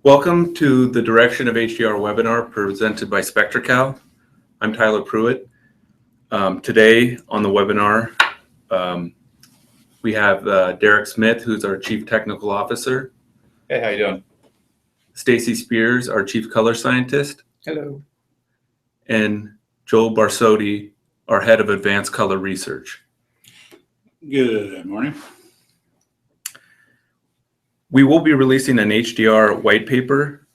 Welcome to the Direction of HDR webinar presented by SpectraCal. I'm Tyler Pruitt. Today on the webinar, we have Derek Smith, who's our Chief Technical Officer. Hey, how you doing? Stacy Spears, our Chief Color Scientist. Hello. And Joel Barsotti, our Head of Advanced Color Research. Good morning. We will be releasing an HDR white paper.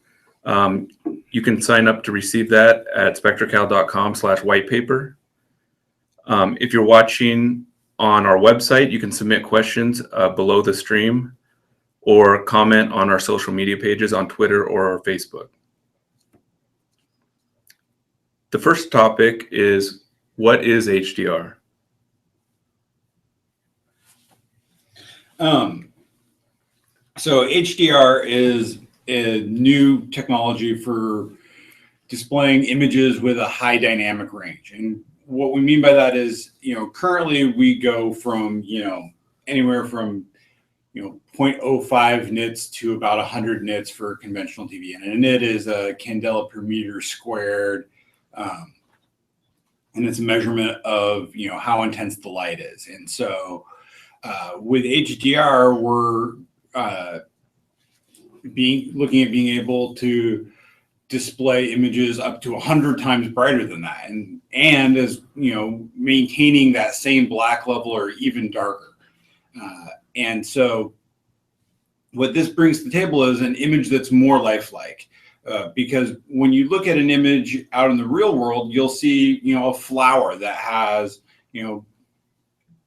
You can sign up to receive that at spectracal.com/whitepaper. If you're watching on our website, you can submit questions below the stream or comment on our social media pages on Twitter or Facebook. The first topic is, what is HDR? So HDR is a new technology for displaying images with a high dynamic range. And what we mean by that is, currently we go from, anywhere from, 0.05 nits to about 100 nits for conventional TV. And a nit is a candela per meter squared. And it's a measurement of, how intense the light is. And so with HDR, we're looking at being able to display images up to 100 times brighter than that, and as maintaining that same black level or even darker. And so what this brings to the table is an image that's more lifelike, because when you look at an image out in the real world, you'll see a flower that has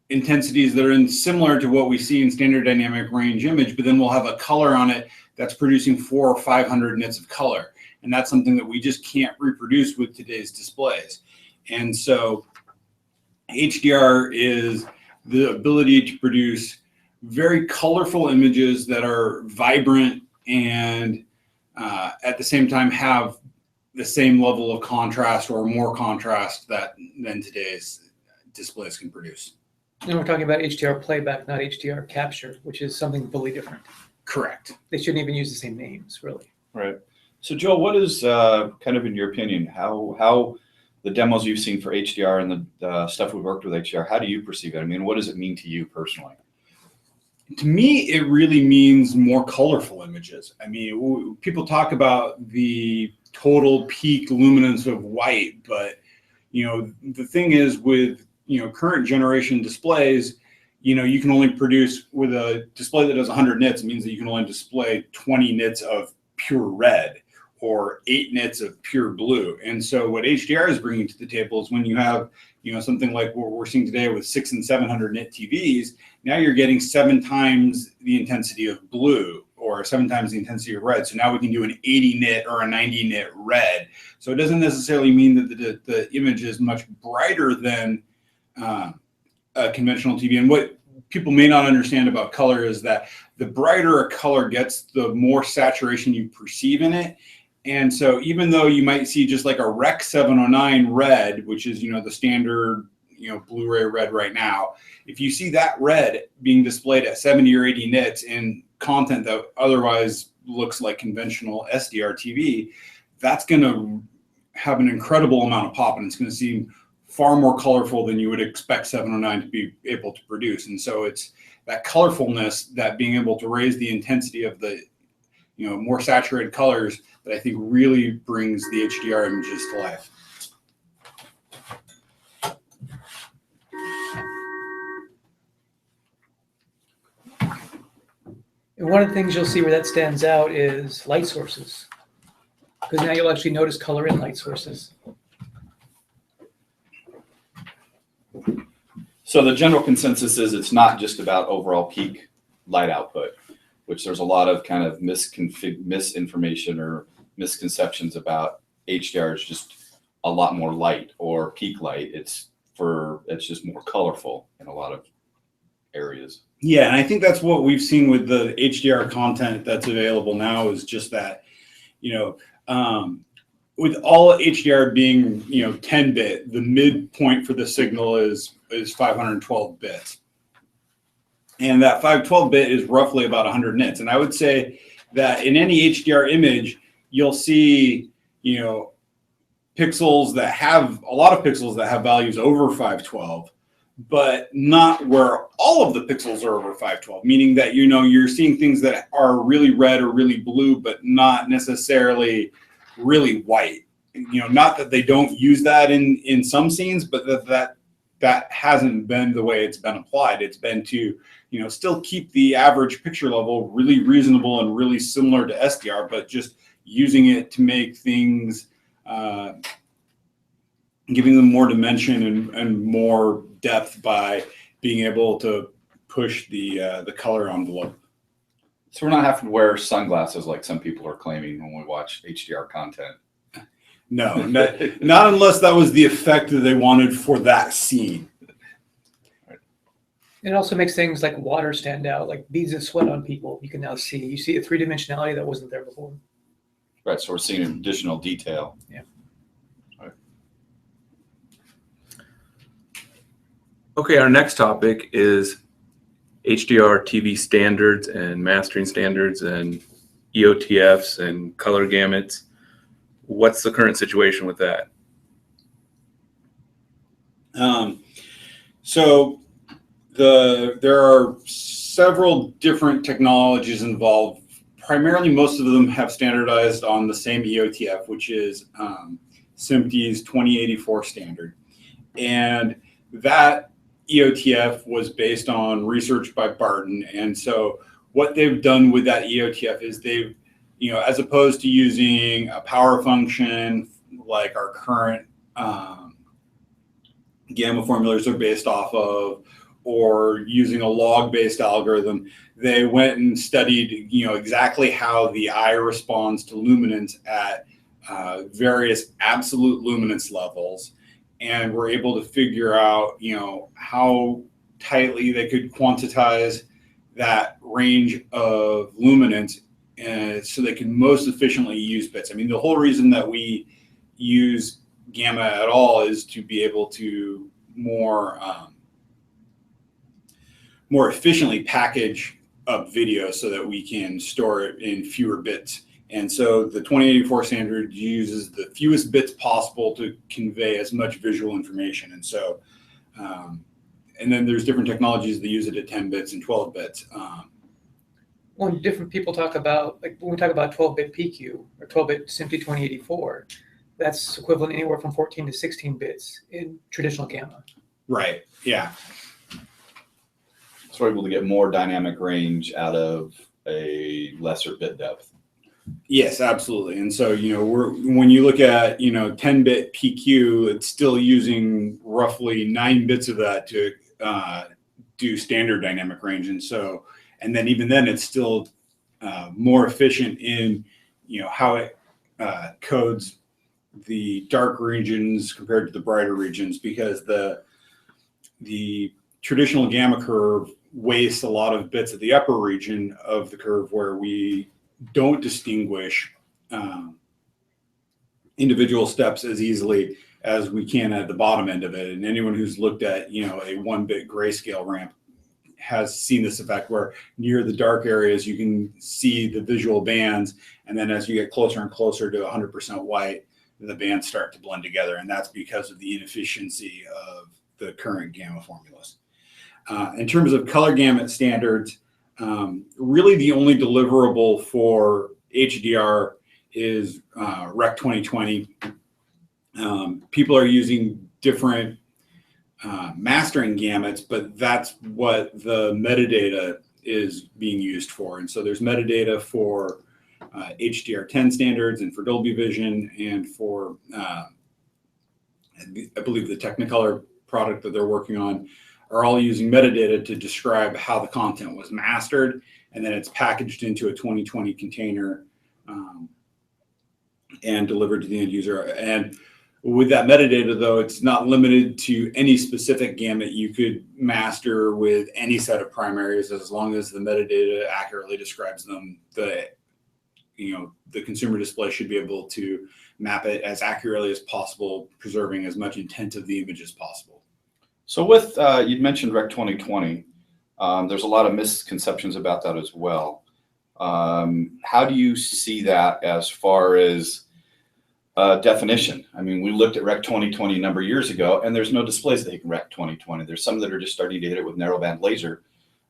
intensities that are similar to what we see in standard dynamic range image, but then we'll have a color on it that's producing 400 or 500 nits of color. And that's something that we just can't reproduce with today's displays. And so HDR is the ability to produce very colorful images that are vibrant and at the same time have the same level of contrast or more contrast than today's displays can produce. And we're talking about HDR playback, not HDR capture, which is something completely different. Correct. They shouldn't even use the same names, really. Right. So, Joel, what is kind of in your opinion, how the demos you've seen for HDR and the stuff we've worked with HDR, how do you perceive it? I mean, what does it mean to you personally? To me, it really means more colorful images. I mean, people talk about the total peak luminance of white, but the thing is with current generation displays, you can only produce with a display that does 100 nits. It means that you can only display 20 nits of pure red or 8 nits of pure blue. And so what HDR is bringing to the table is when you have something like what we're seeing today with 600 and 700 nit TVs, now you're getting 7 times the intensity of blue or 7 times the intensity of red. So now we can do an 80 nit or a 90 nit red. So it doesn't necessarily mean that the image is much brighter than a conventional TV. And what people may not understand about color is that the brighter a color gets, the more saturation you perceive in it. And so even though you might see just like a Rec 709 red, which is the standard Blu-ray red right now, if you see that red being displayed at 70 or 80 nits in content that otherwise looks like conventional SDR TV, that's going to have an incredible amount of pop, and it's going to seem far more colorful than you would expect 709 to be able to produce. And so it's that colorfulness, that being able to raise the intensity of the more saturated colors, that I think really brings the HDR images to life. And one of the things you'll see where that stands out is light sources, because now you'll actually notice color in light sources. So the general consensus is it's not just about overall peak light output, which there's a lot of kind of misinformation or misconceptions about. HDR is just a lot more light or peak light. It's just more colorful in a lot of areas. Yeah, and I think that's what we've seen with the HDR content that's available now, is just that, with all HDR being 10-bit, the midpoint for the signal is 512 bits. And that 512 bit is roughly about 100 nits. And I would say that in any HDR image, you'll see, you know, pixels that have a lot of pixels that have values over 512, but not where all of the pixels are over 512, meaning that, you know, you're seeing things that are really red or really blue, but not necessarily really white. You know, not that they don't use that in some scenes, but that hasn't been the way it's been applied. It's been to, you know, still keep the average picture level really reasonable and really similar to SDR, but just using it to make things, giving them more dimension and more depth by being able to push the color envelope. So we're not having to wear sunglasses like some people are claiming when we watch HDR content. No, not unless that was the effect that they wanted for that scene. It also makes things like water stand out, like beads of sweat on people. You can now see. You see a three-dimensionality that wasn't there before. Right, so we're seeing additional detail. Yeah. Right. Okay, our next topic is HDR TV standards and mastering standards and EOTFs and color gamuts. What's the current situation with that? So there are several different technologies involved. Primarily, most of them have standardized on the same EOTF, which is SMPTE's 2084 standard. And that EOTF was based on research by Barton. And so what they've done with that EOTF is they've, you know, as opposed to using a power function like our current gamma formulas are based off of, or using a log-based algorithm, they went and studied, you know, exactly how the eye responds to luminance at various absolute luminance levels, and were able to figure out, you know, how tightly they could quantize that range of luminance, so they can most efficiently use bits. I mean, the whole reason that we use gamma at all is to be able to more efficiently package up video so that we can store it in fewer bits. And so the 2084 standard uses the fewest bits possible to convey as much visual information. And so, and then there's different technologies that use it at 10 bits and 12 bits. When different people talk about, like when we talk about 12-bit PQ or 12-bit SMPTE 2084, that's equivalent anywhere from 14 to 16 bits in traditional gamma. Right, yeah. So we're able to get more dynamic range out of a lesser bit depth. Yes, absolutely. And so, you know, when you look at, you know, 10-bit PQ, it's still using roughly 9 bits of that to do standard dynamic range. And so, and then even then, it's still more efficient in, you know, how it codes the dark regions compared to the brighter regions, because the traditional gamma curve wastes a lot of bits at the upper region of the curve where we don't distinguish individual steps as easily as we can at the bottom end of it. And anyone who's looked at, you know, a 1-bit grayscale ramp has seen this effect where near the dark areas you can see the visual bands, and then as you get closer and closer to 100% white, the bands start to blend together, and that's because of the inefficiency of the current gamma formulas. In terms of color gamut standards, really the only deliverable for HDR is Rec 2020. People are using different mastering gamuts, but that's what the metadata is being used for. And so there's metadata for HDR10 standards and for Dolby Vision, and for I believe the Technicolor product that they're working on are all using metadata to describe how the content was mastered, and then it's packaged into a 2020 container and delivered to the end user. And with that metadata, though, it's not limited to any specific gamut. You could master with any set of primaries as long as the metadata accurately describes them. The consumer display should be able to map it as accurately as possible, preserving as much intent of the image as possible. So with, you'd mentioned Rec 2020, there's a lot of misconceptions about that as well. How do you see that as far as definition? I mean, we looked at Rec 2020 a number of years ago, and there's no displays that can Rec 2020. There's some that are just starting to hit it with narrowband laser,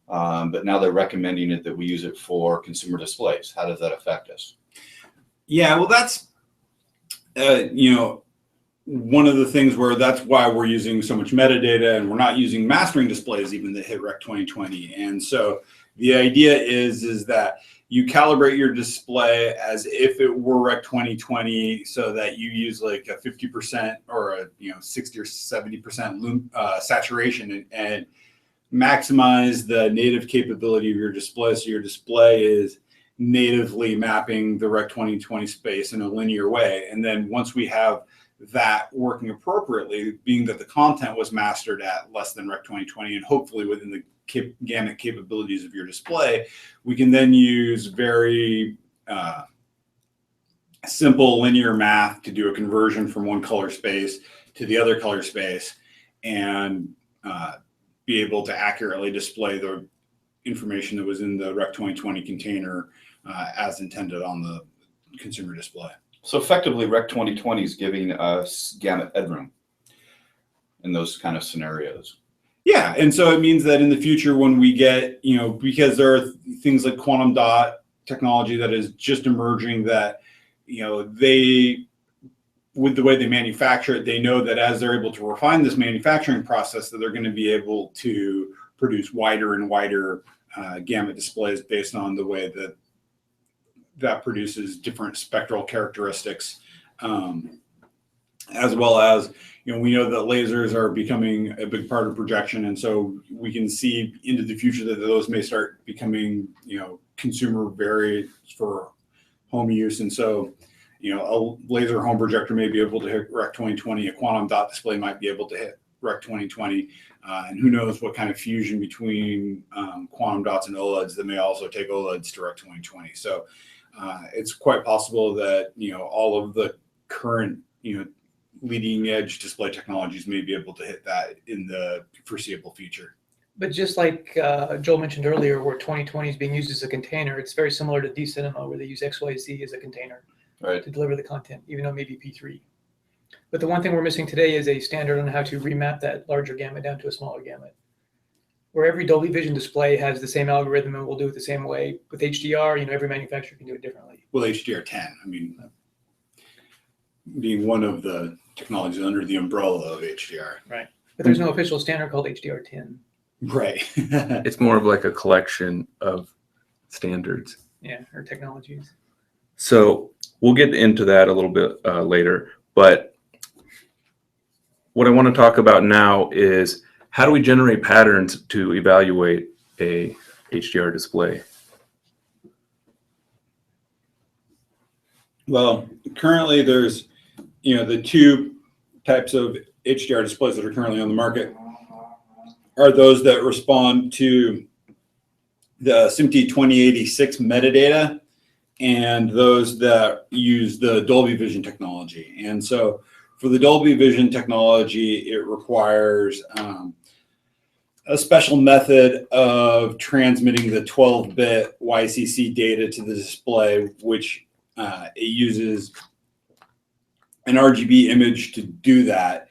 but now they're recommending it that we use it for consumer displays. How does that affect us? Yeah, well, that's one of the things where that's why we're using so much metadata, and we're not using mastering displays even that hit Rec 2020. And so the idea is that you calibrate your display as if it were Rec 2020, so that you use like a 50% or a 60 or 70% saturation and maximize the native capability of your display. So your display is natively mapping the Rec 2020 space in a linear way. And then once we have that working appropriately, being that the content was mastered at less than Rec 2020 and hopefully within the gamut capabilities of your display, we can then use very simple linear math to do a conversion from one color space to the other color space and be able to accurately display the information that was in the Rec 2020 container as intended on the consumer display. So effectively, Rec 2020 is giving us gamut headroom in those kind of scenarios. Yeah, and so it means that in the future when we get, because there are things like quantum dot technology that is just emerging that, they, with the way they manufacture it, they know that as they're able to refine this manufacturing process, that they're going to be able to produce wider and wider gamut displays based on the way that produces different spectral characteristics, as well as, we know that lasers are becoming a big part of projection. And so we can see into the future that those may start becoming, consumer variants for home use. And so, a laser home projector may be able to hit Rec 2020, a quantum dot display might be able to hit Rec 2020, and who knows what kind of fusion between quantum dots and OLEDs that may also take OLEDs to Rec 2020. So it's quite possible that, all of the current, leading edge display technologies may be able to hit that in the foreseeable future. But just like Joel mentioned earlier, where 2020 is being used as a container, it's very similar to D-Cinema, where they use XYZ as a container to deliver the content, even though it may be P3. But the one thing we're missing today is a standard on how to remap that larger gamut down to a smaller gamut. Where every Dolby Vision display has the same algorithm and will do it the same way. With HDR, every manufacturer can do it differently. Well, HDR10, being one of the technologies under the umbrella of HDR. Right. But there's no official standard called HDR10. Right. It's more of like a collection of standards. Yeah, or technologies. So we'll get into that a little bit later. But what I want to talk about now is how do we generate patterns to evaluate a HDR display? Well, currently there's, the two types of HDR displays that are currently on the market are those that respond to the SMPTE 2086 metadata and those that use the Dolby Vision technology. And so for the Dolby Vision technology, it requires a special method of transmitting the 12-bit YCC data to the display, which it uses an RGB image to do that.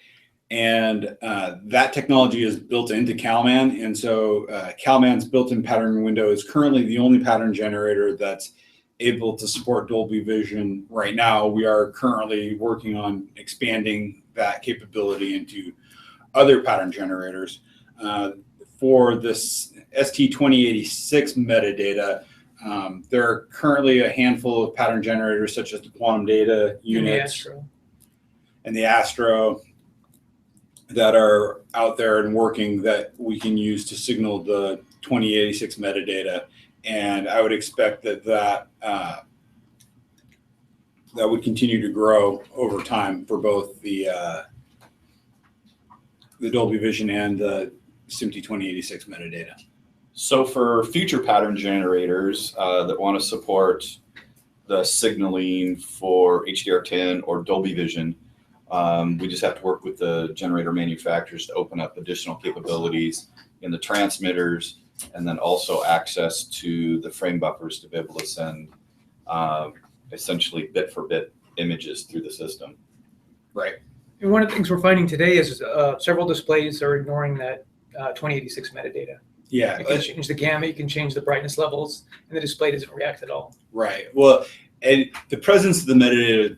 And that technology is built into Calman. And so Calman's built-in pattern window is currently the only pattern generator that's able to support Dolby Vision right now. We are currently working on expanding that capability into other pattern generators. For this ST2086 metadata, there are currently a handful of pattern generators such as the Quantum Data units and the Astro that are out there and working that we can use to signal the 2086 metadata. And I would expect that would continue to grow over time for both the Dolby Vision and the SMPTE 2086 metadata. So for future pattern generators that want to support the signaling for HDR10 or Dolby Vision, we just have to work with the generator manufacturers to open up additional capabilities in the transmitters and then also access to the frame buffers to be able to send essentially bit for bit images through the system. Right. And one of the things we're finding today is several displays are ignoring that 2086 metadata. Yeah. You can change the gamut, you can change the brightness levels, and the display doesn't react at all. Right. Well, and the presence of the metadata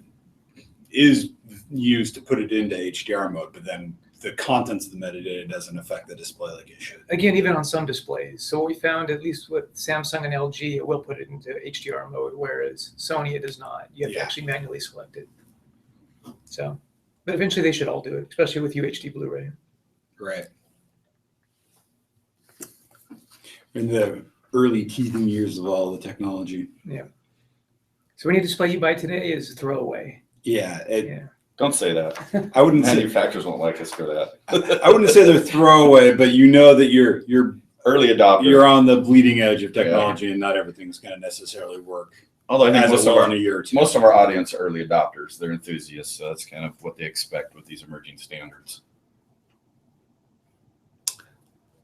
is used to put it into HDR mode, but then the contents of the metadata doesn't affect the display like it should. Again, even on some displays. So what we found, at least with Samsung and LG, it will put it into HDR mode, whereas Sony, it does not. You have to actually manually select it. So, but eventually they should all do it, especially with UHD Blu-ray. Right. In the early teething years of all the technology. Yeah. So any display you buy today is a throwaway. Yeah. Don't say that. I wouldn't say Manufacturers won't like us for that. I wouldn't say they're throwaway, but you know that you're Early adopter. you're on the bleeding edge of technology, and not everything's going to necessarily work. Although I think As most it of, will our, in a year or two. most of our audience are early adopters. They're enthusiasts, so that's kind of what they expect with these emerging standards.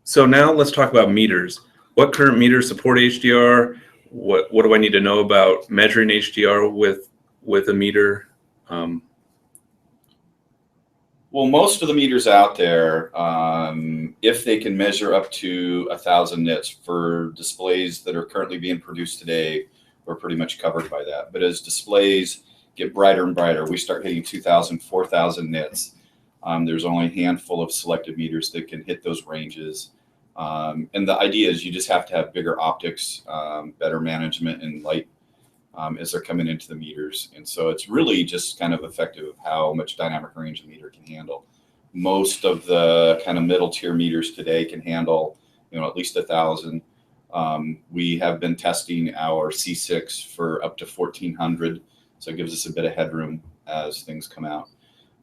So now let's talk about meters. What current meters support HDR? What do I need to know about measuring HDR with a meter? Well, most of the meters out there, if they can measure up to 1,000 nits for displays that are currently being produced today, we're pretty much covered by that. But as displays get brighter and brighter, we start hitting 2,000, 4,000 nits. There's only a handful of selected meters that can hit those ranges. And the idea is you just have to have bigger optics, better management in light as they're coming into the meters. And so it's really just kind of effective of how much dynamic range a meter can handle. Most of the kind of middle tier meters today can handle, at least 1,000. We have been testing our C6 for up to 1,400. So it gives us a bit of headroom as things come out.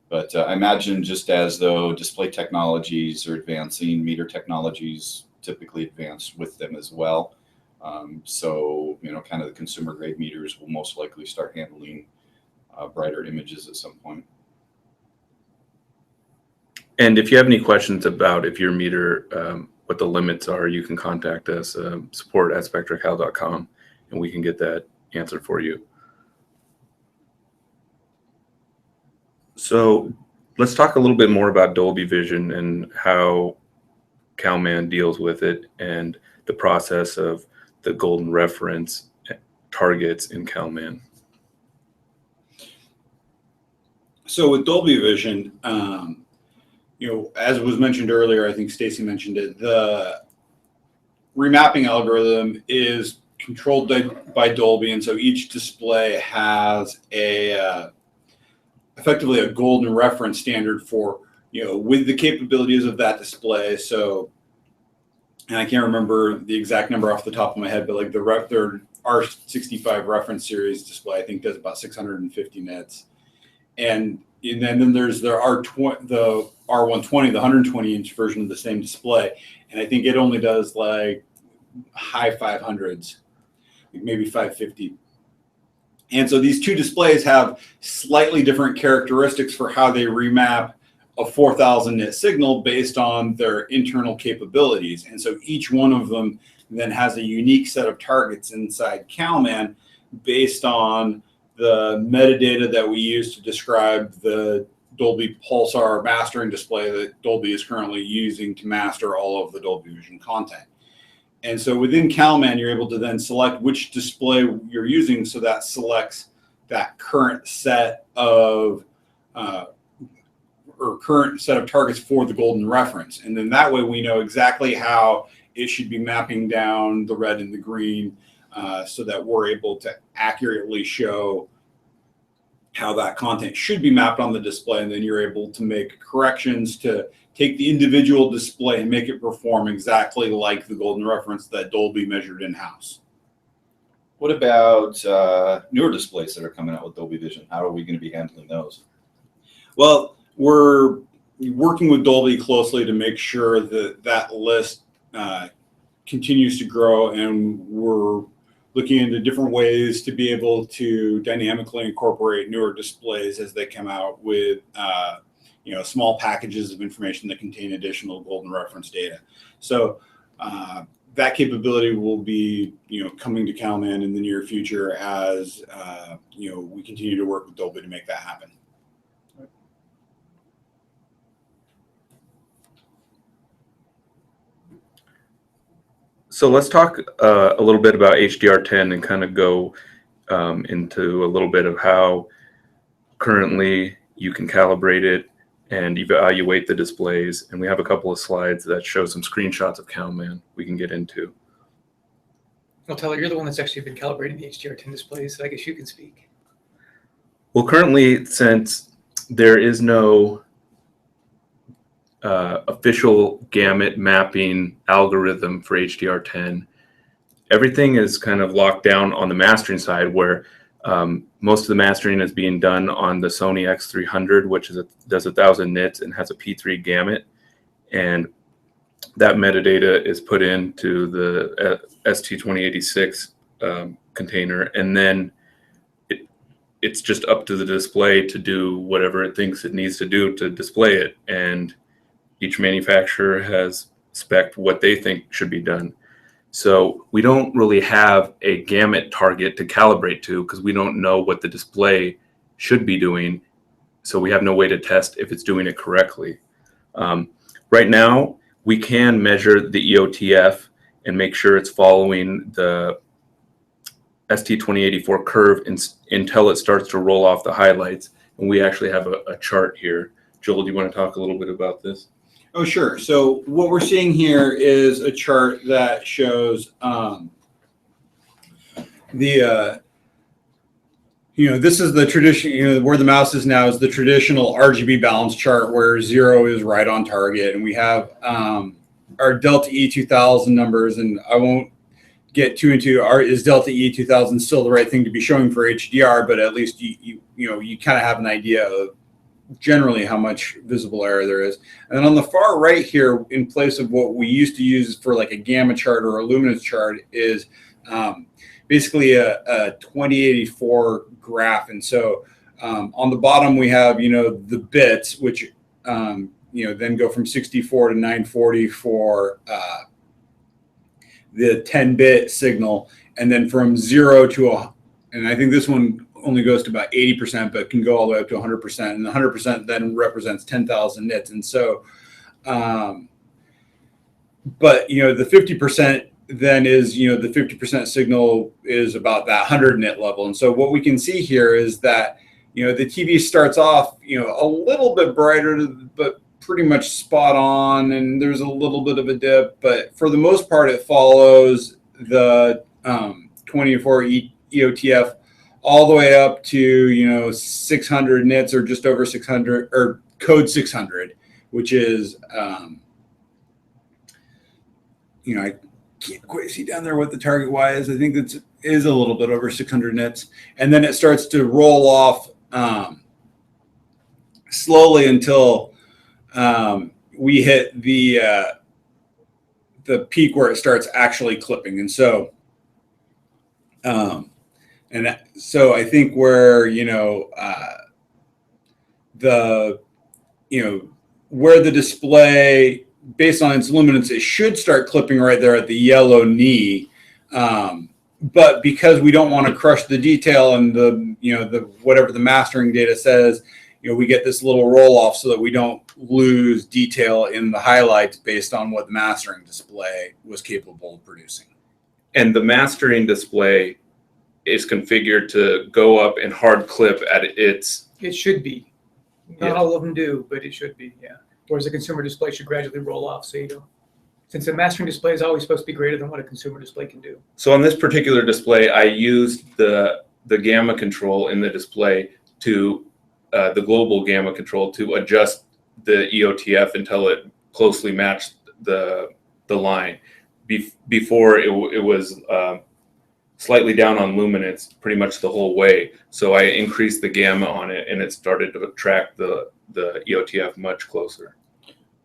But I imagine just as though display technologies are advancing, meter technologies typically advance with them as well. So, kind of the consumer grade meters will most likely start handling brighter images at some point. And if you have any questions about if your meter, what the limits are, you can contact us, support@spectracal.com, and we can get that answered for you. So let's talk a little bit more about Dolby Vision and how CalMan deals with it and the process of the golden reference targets in CalMan. So with Dolby Vision, as was mentioned earlier, I think Stacy mentioned it, the remapping algorithm is controlled by Dolby, and so each display has effectively a golden reference standard for, with the capabilities of that display. So, and I can't remember the exact number off the top of my head, but like their R65 reference series display, I think does about 650 nits. And then there's the R120, the 120 inch version of the same display. And I think it only does like high 500s, like maybe 550. And so these two displays have slightly different characteristics for how they remap a 4,000 nit signal based on their internal capabilities. And so each one of them then has a unique set of targets inside CalMan based on the metadata that we use to describe the Dolby Pulsar mastering display that Dolby is currently using to master all of the Dolby Vision content. And so within CalMan, you're able to then select which display you're using, so that selects that current set of targets for the golden reference. And then that way we know exactly how it should be mapping down the red and the green, so that we're able to accurately show how that content should be mapped on the display. And then you're able to make corrections to take the individual display and make it perform exactly like the golden reference that Dolby measured in-house. What about newer displays that are coming out with Dolby Vision? How are we going to be handling those? Well, we're working with Dolby closely to make sure that that list continues to grow, and we're looking into different ways to be able to dynamically incorporate newer displays as they come out with small packages of information that contain additional golden reference data. So that capability will be, coming to CalMan in the near future as, we continue to work with Dolby to make that happen. So let's talk a little bit about HDR10 and kind of go into a little bit of how currently you can calibrate it and evaluate the displays. And we have a couple of slides that show some screenshots of CalMan we can get into. Well, Tyler, you're the one that's actually been calibrating the HDR10 displays, so I guess you can speak. Well, currently, since there is no official gamut mapping algorithm for HDR10, everything is kind of locked down on the mastering side, where most of the mastering is being done on the Sony X300, which does 1,000 nits and has a P3 gamut, and that metadata is put into the ST2086 container, and then it's just up to the display to do whatever it thinks it needs to do to display it. And each manufacturer has spec'd what they think should be done. So we don't really have a gamut target to calibrate to because we don't know what the display should be doing. So we have no way to test if it's doing it correctly. Right now, we can measure the EOTF and make sure it's following the ST2084 curve until it starts to roll off the highlights. And we actually have a chart here. Joel, do you want to talk a little bit about this? Oh, sure. So what we're seeing here is a chart that shows this is the tradition, where the mouse is now is the traditional Rgb balance chart where 0 is right on target. And we have our Delta E2000 numbers, and I won't get too into is Delta E2000 still the right thing to be showing for HDR, but at least you kind of have an idea of generally how much visible error there is. And then on the far right here, in place of what we used to use for like a gamma chart or a luminance chart, is basically a 2084 graph. And so on the bottom we have the bits, which then go from 64 to 940 for the 10-bit signal, and then from 0 to and I think this one only goes to about 80%, but can go all the way up to 100%. And the 100% then represents 10,000 nits. And so, but the 50% then is, the 50% signal is about that 100 nit level. And so what we can see here is that, the TV starts off, a little bit brighter, but pretty much spot on. And there's a little bit of a dip, but for the most part, it follows the 24 EOTF all the way up to 600 nits or just over 600 or code 600, which is I can't quite see down there what the target Y is. I think that is a little bit over 600 nits, and then it starts to roll off slowly until we hit the peak where it starts actually clipping. And so so I think where where the display, based on its luminance, it should start clipping right there at the yellow knee. But because we don't want to crush the detail and the whatever the mastering data says, we get this little roll off so that we don't lose detail in the highlights based on what the mastering display was capable of producing. And the mastering display is configured to go up and hard clip at its. It should be. Not all of them do, but it should be, yeah. Whereas a consumer display should gradually roll off, so since the mastering display is always supposed to be greater than what a consumer display can do. So on this particular display, I used the gamma control in the display to the global gamma control to adjust the EOTF until it closely matched the line. Before it was slightly down on luminance pretty much the whole way. So I increased the gamma on it, and it started to track the EOTF much closer.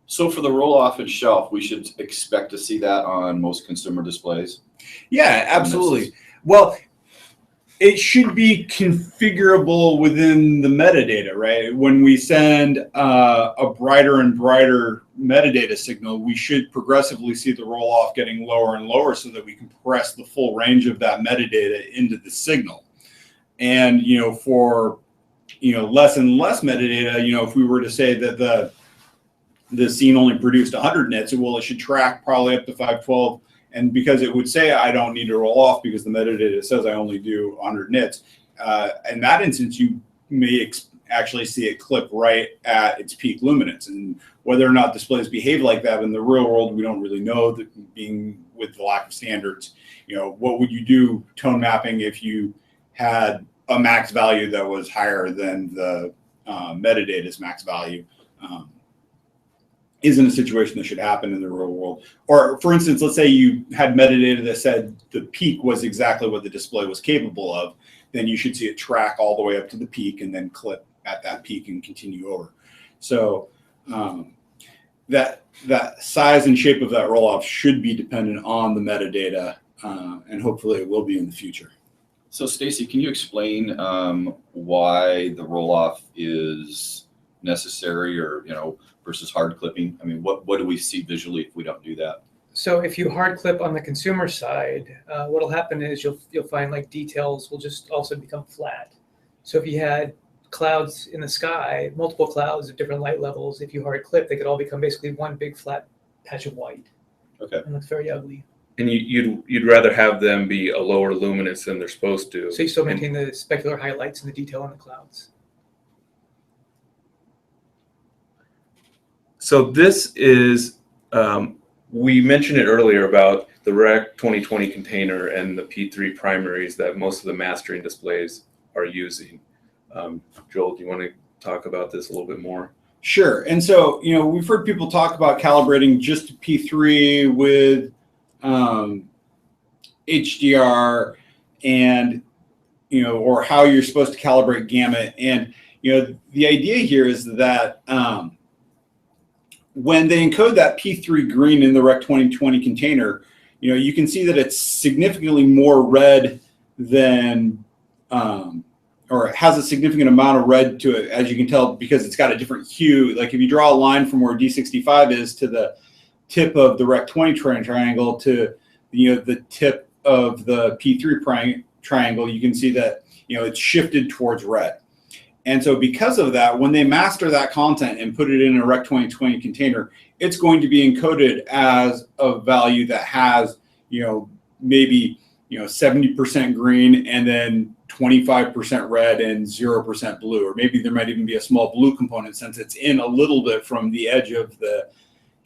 So for the roll-off and shelf, we should expect to see that on most consumer displays? Yeah, absolutely. Well, it should be configurable within the metadata, right? When we send a brighter and brighter metadata signal, we should progressively see the roll off getting lower and lower so that we can compress the full range of that metadata into the signal. And, for, less and less metadata, if we were to say that the scene only produced 100 nits, well, it should track probably up to 512. And because it would say, I don't need to roll off because the metadata says I only do 100 nits. In that instance, you may actually see it clip right at its peak luminance. And whether or not displays behave like that in the real world, we don't really know, that being with the lack of standards. What would you do tone mapping if you had a max value that was higher than the metadata's max value? Isn't a situation that should happen in the real world. Or for instance, let's say you had metadata that said the peak was exactly what the display was capable of, then you should see it track all the way up to the peak and then clip at that peak and continue over. So that size and shape of that roll-off should be dependent on the metadata, and hopefully it will be in the future. So Stacy, can you explain why the roll-off is necessary, or versus hard clipping? I mean, what do we see visually if we don't do that? So if you hard clip on the consumer side, what'll happen is you'll find like details will just also become flat. So if you had clouds in the sky, multiple clouds of different light levels, if you hard clip, they could all become basically one big flat patch of white. Okay. And looks very ugly. And you'd rather have them be a lower luminance than they're supposed to. So you still maintain the specular highlights and the detail on the clouds. So this is, we mentioned it earlier about the Rec 2020 container and the P3 primaries that most of the mastering displays are using. Joel, do you want to talk about this a little bit more? Sure. And so, we've heard people talk about calibrating just P3 with HDR and, or how you're supposed to calibrate Gamut. And, the idea here is that when they encode that P3 green in the Rec 2020 container, you can see that it's significantly more red than, or it has a significant amount of red to it, as you can tell, because it's got a different hue. Like if you draw a line from where D65 is to the tip of the Rec 20 triangle to, the tip of the P3 triangle, you can see that, it's shifted towards red. And so because of that, when they master that content and put it in a Rec 2020 container, it's going to be encoded as a value that has, maybe, 70% green and then 25% red and 0% blue, or maybe there might even be a small blue component since it's in a little bit from the edge of the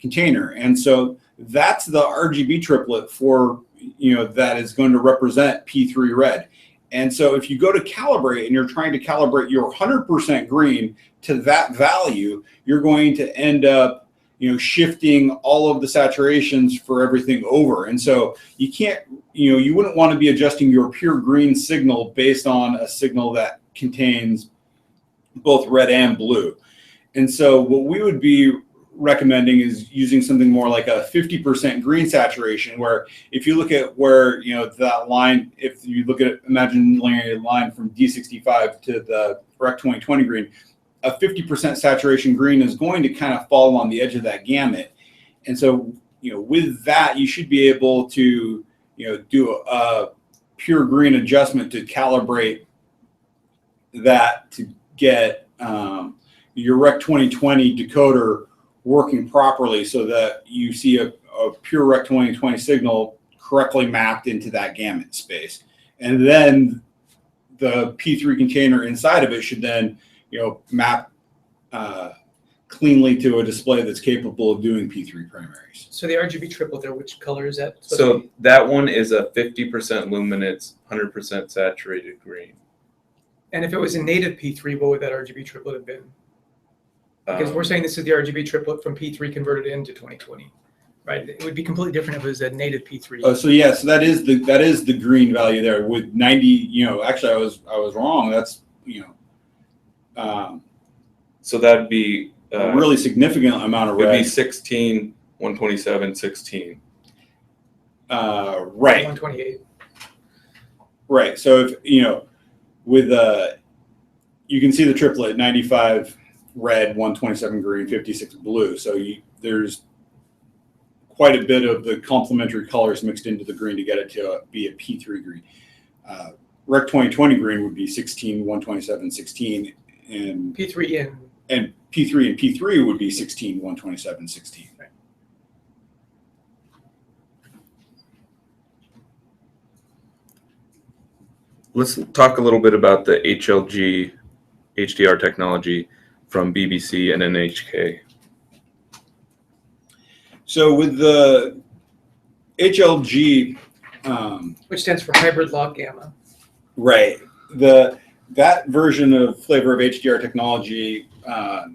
container. And so that's the RGB triplet for, that is going to represent P3 red. And so if you go to calibrate and you're trying to calibrate your 100% green to that value, you're going to end up, shifting all of the saturations for everything over. And so you can't, you wouldn't want to be adjusting your pure green signal based on a signal that contains both red and blue. And so what we would be recommending is using something more like a 50% green saturation, where if you look at where, that line, if you look at imaginary line from D65 to the Rec 2020 green, a 50% saturation green is going to kind of fall on the edge of that gamut. And so, with that, you should be able to, do a pure green adjustment to calibrate that to get your Rec 2020 decoder working properly so that you see a pure Rec 2020 signal correctly mapped into that gamut space. And then the P3 container inside of it should then, map cleanly to a display that's capable of doing P3 primaries. So the RGB triplet there, which color is that? So that one is a 50% luminance, 100% saturated green. And if it was a native P3, what would that RGB triplet have been? Because we're saying this is the RGB triplet from P3 converted into 2020, right? It would be completely different if it was a native P3. Oh, so yeah, so that is the green value there with 90. Actually, I was wrong. That's so that'd be a really significant amount of red. It'd be 16, 127, 16. Right. 128. Right. So if with you can see the triplet 95, red, 127 green, 56 blue. So there's quite a bit of the complementary colors mixed into the green to get it to be a P3 green. Rec 2020 green would be 16, 127, 16, and P3 and P3 and P3 would be 16, 127, 16. Right. Let's talk a little bit about the Hlg Hdr technology from BBC and Nhk. So with the HLG, which stands for hybrid log gamma. right, that version of flavor of HDR technology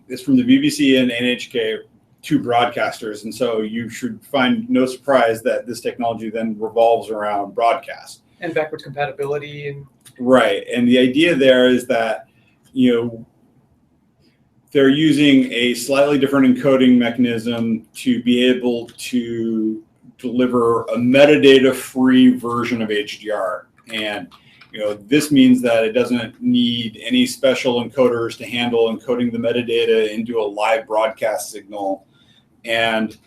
is from the BBC and NHK, two broadcasters, and so you should find no surprise that this technology then revolves around broadcast. And backwards compatibility. And right, and the idea there is that, you know, they're using a slightly different encoding mechanism to be able to deliver a metadata-free version of HDR. And you know, this means that it doesn't need any special encoders to handle encoding the metadata into a live broadcast signal. And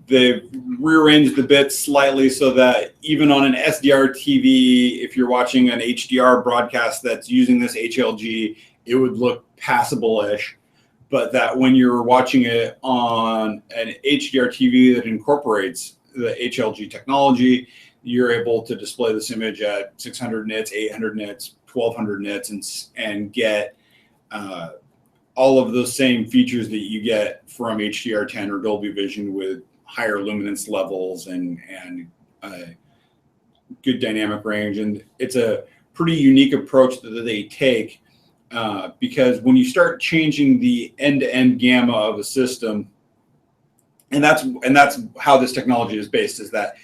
they've rearranged the bits slightly so that even on an SDR TV, if you're watching an HDR broadcast that's using this HLG, it would look passable-ish. But that when you're watching it on an HDR TV that incorporates the HLG technology, you're able to display this image at 600 nits, 800 nits, 1200 nits, and get all of those same features that you get from HDR10 or Dolby Vision with higher luminance levels and good dynamic range. And it's a pretty unique approach that they take because when you start changing the end-to-end gamma of a system, and that's how this technology is based, is that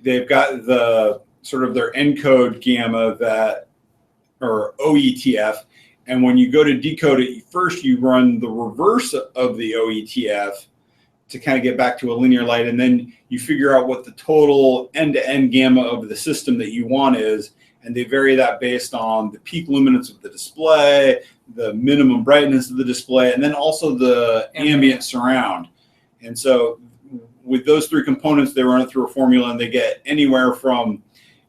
they've got the sort of their encode gamma that, or OETF, and when you go to decode it, first you run the reverse of the OETF to kind of get back to a linear light, and then you figure out what the total end-to-end gamma of the system that you want is, and they vary that based on the peak luminance of the display, the minimum brightness of the display, and then also the ambient surround. And so with those three components, they run it through a formula, and they get anywhere from,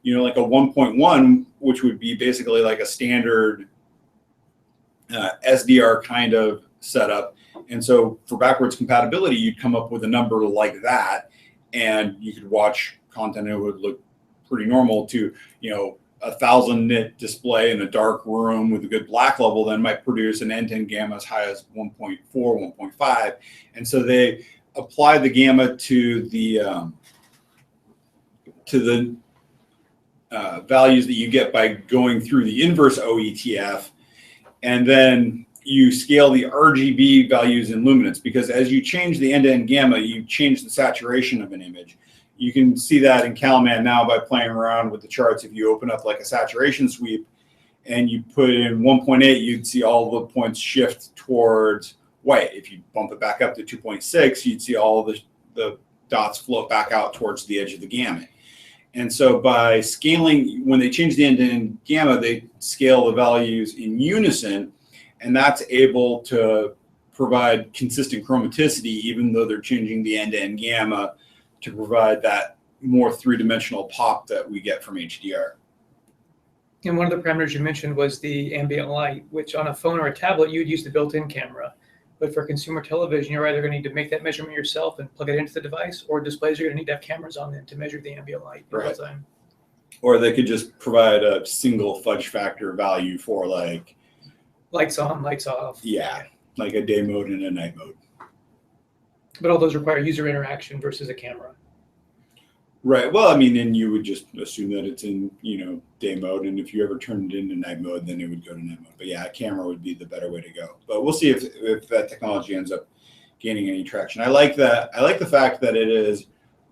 you know, like a 1.1, which would be basically like a standard SDR kind of setup. And so for backwards compatibility, you'd come up with a number like that, and you could watch content and it would look pretty normal. To, you know, 1,000 nit display in a dark room with a good black level then might produce an end-to-end gamma as high as 1.4, 1.5. And so they apply the gamma to the values that you get by going through the inverse OETF, and then you scale the RGB values in luminance, because as you change the end-to-end gamma, you change the saturation of an image. You can see that in CalMan now by playing around with the charts. If you open up like a saturation sweep and you put in 1.8, you'd see all the points shift towards white. If you bump it back up to 2.6, you'd see all the dots float back out towards the edge of the gamut. And so by scaling, when they change the end-to-end gamma, they scale the values in unison, and that's able to provide consistent chromaticity, even though they're changing the end-to-end gamma to provide that more three-dimensional pop that we get from HDR. And one of the parameters you mentioned was the ambient light, which on a phone or a tablet, you'd use the built-in camera. But for consumer television, you're either going to need to make that measurement yourself and plug it into the device, or displays are going to need to have cameras on them to measure the ambient light in real time. Or they could just provide a single fudge factor value for, like, lights on, lights off. Yeah, like a day mode and a night mode. But all those require user interaction versus a camera. Right. Well, I mean, and you would just assume that it's in, you know, day mode, and if you ever turned it into night mode, then it would go to night mode. But yeah, a camera would be the better way to go. But we'll see if that technology ends up gaining any traction. I like that. I like the fact that it is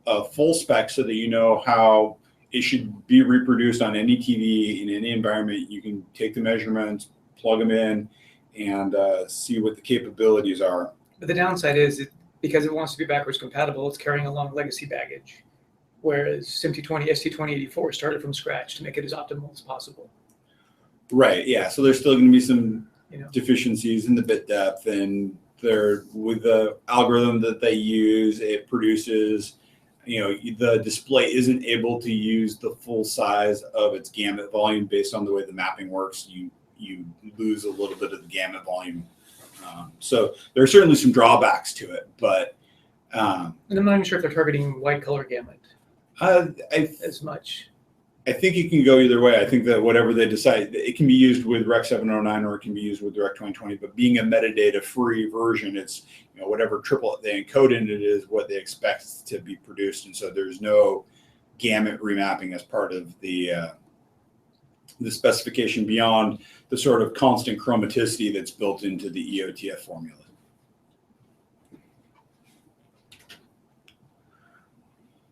a full spec, so that you know how it should be reproduced on any TV in any environment. You can take the measurements, plug them in, and see what the capabilities are. But the downside is, because it wants to be backwards compatible, it's carrying along legacy baggage. Whereas ST2084 started from scratch to make it as optimal as possible. Right, yeah. So there's still going to be some deficiencies in the bit depth, and with the algorithm that they use, it produces, the display isn't able to use the full size of its gamut volume based on the way the mapping works. You lose a little bit of the gamut volume. So there are certainly some drawbacks to it, but and I'm not even sure if they're targeting wide color gamut as much. I think it can go either way. I think that whatever they decide, it can be used with Rec 709 or it can be used with Direct 2020. But being a metadata-free version, it's whatever triplet they encode in it is what they expect to be produced, and so there's no gamut remapping as part of the specification beyond the sort of constant chromaticity that's built into the EOTF formula.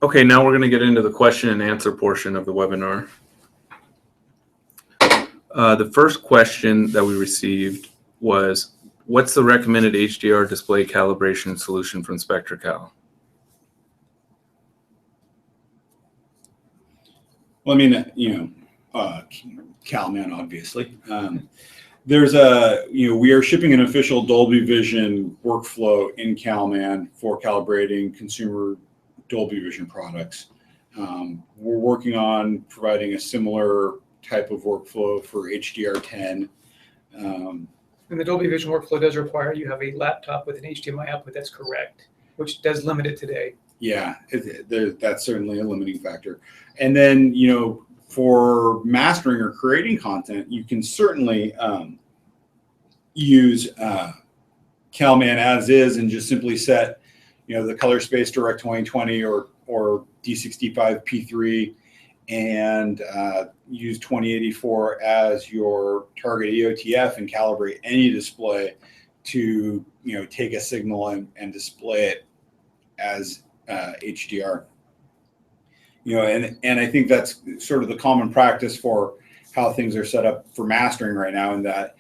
Okay, now we're going to get into the question and answer portion of the webinar. The first question that we received was, what's the recommended HDR display calibration solution from SpectraCal? Well, I mean, CalMan, obviously. There's we are shipping an official Dolby Vision workflow in CalMan for calibrating consumer Dolby Vision products. We're working on providing a similar type of workflow for HDR10. And the Dolby Vision workflow does require you have a laptop with an HDMI output, that's correct, which does limit it today. Yeah, that's certainly a limiting factor. And then, for mastering or creating content, you can certainly use CalMan as is and just simply set the color space Direct 2020 or D65 P3 and use 2084 as your target EOTF and calibrate any display to take a signal and display it as HDR. And I think that's sort of the common practice for how things are set up for mastering right now, in that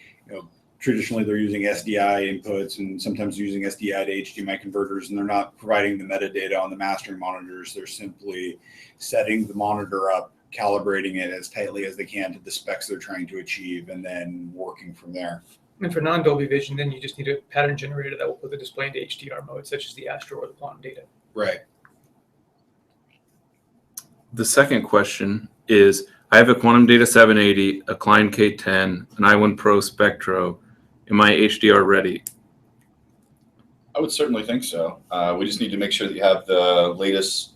traditionally they're using SDI inputs and sometimes using SDI to HDMI converters, and they're not providing the metadata on the mastering monitors. They're simply setting the monitor up, calibrating it as tightly as they can to the specs they're trying to achieve, and then working from there. And for non-Dolby Vision, then you just need a pattern generator that will put the display into HDR mode, such as the Astro or the Quantum Data. Right. The second question is, I have a Quantum Data 780, a Klein K10, an i1 Pro Spectra. Am I HDR ready? I would certainly think so. We just need to make sure that you have the latest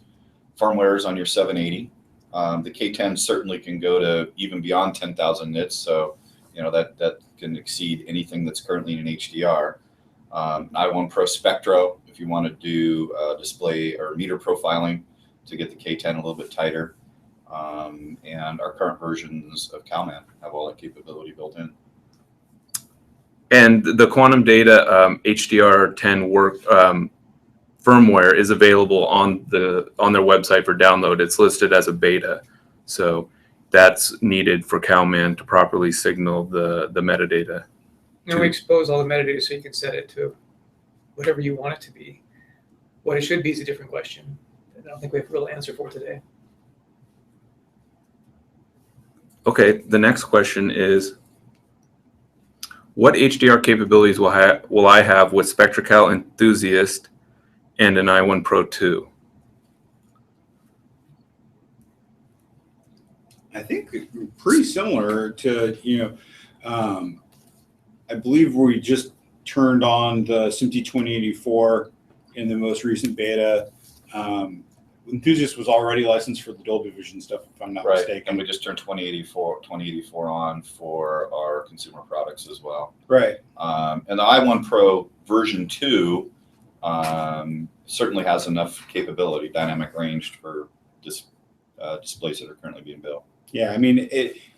firmwares on your 780. The K10 certainly can go to even beyond 10,000 nits, so that can exceed anything that's currently in HDR. i1 Pro Spectra, if you want to do display or meter profiling to get the K10 a little bit tighter. And our current versions of CalMan have all that capability built in. And the Quantum Data HDR10 firmware is available on their website for download. It's listed as a beta, so that's needed for CalMan to properly signal the metadata. And we expose all the metadata so you can set it to whatever you want it to be. What it should be is a different question. I don't think we have a real answer for today. Okay, the next question is, what HDR capabilities will I have with SpectraCal Enthusiast and an i1 Pro 2? I think pretty similar to, I believe we just turned on the SMPTE 2084 in the most recent beta. Enthusiast was already licensed for the Dolby Vision stuff, if I'm not mistaken. And we just turned 2084 on for our consumer products as well. Right. And the i1 Pro version 2 certainly has enough capability, dynamic range for displays that are currently being built. Yeah, I mean,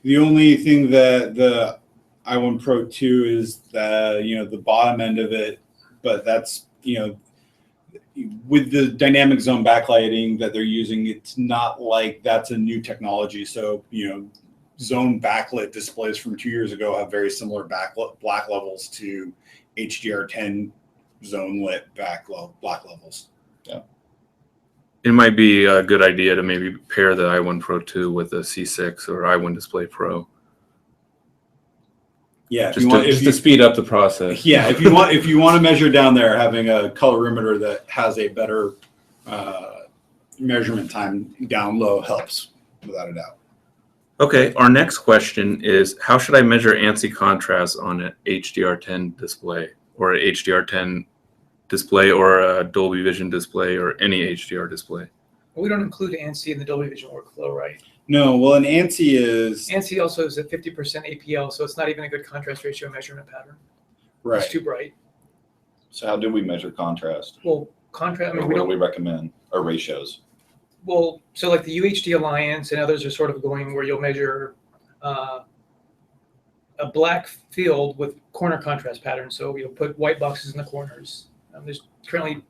the only thing that the i1 Pro 2 is the bottom end of it, but that's with the dynamic zone backlighting that they're using, it's not like that's a new technology. So, zone backlit displays from 2 years ago have very similar black levels to HDR10 zone lit black levels. Yeah. It might be a good idea to maybe pair the i1 Pro 2 with a C6 or i1 Display Pro. Yeah, Just to speed up the process. Yeah, if you want to measure down there, having a colorimeter that has a better measurement time down low helps, without a doubt. Okay, our next question is, how should I measure ANSI contrast on an HDR10 display, or a HDR10 display, or a Dolby Vision display, or any HDR display? We don't include ANSI in the Dolby Vision workflow, right? No, well, an ANSI is... ANSI also is a 50% APL, so it's not even a good contrast ratio measurement pattern. Right. It's too bright. So how do we measure contrast? Well, contrast, I mean, What do we recommend, or ratios? well, so like the UHD Alliance and others are sort of going where you'll measure a black field with corner contrast patterns. So you'll put white boxes in the corners. There's currently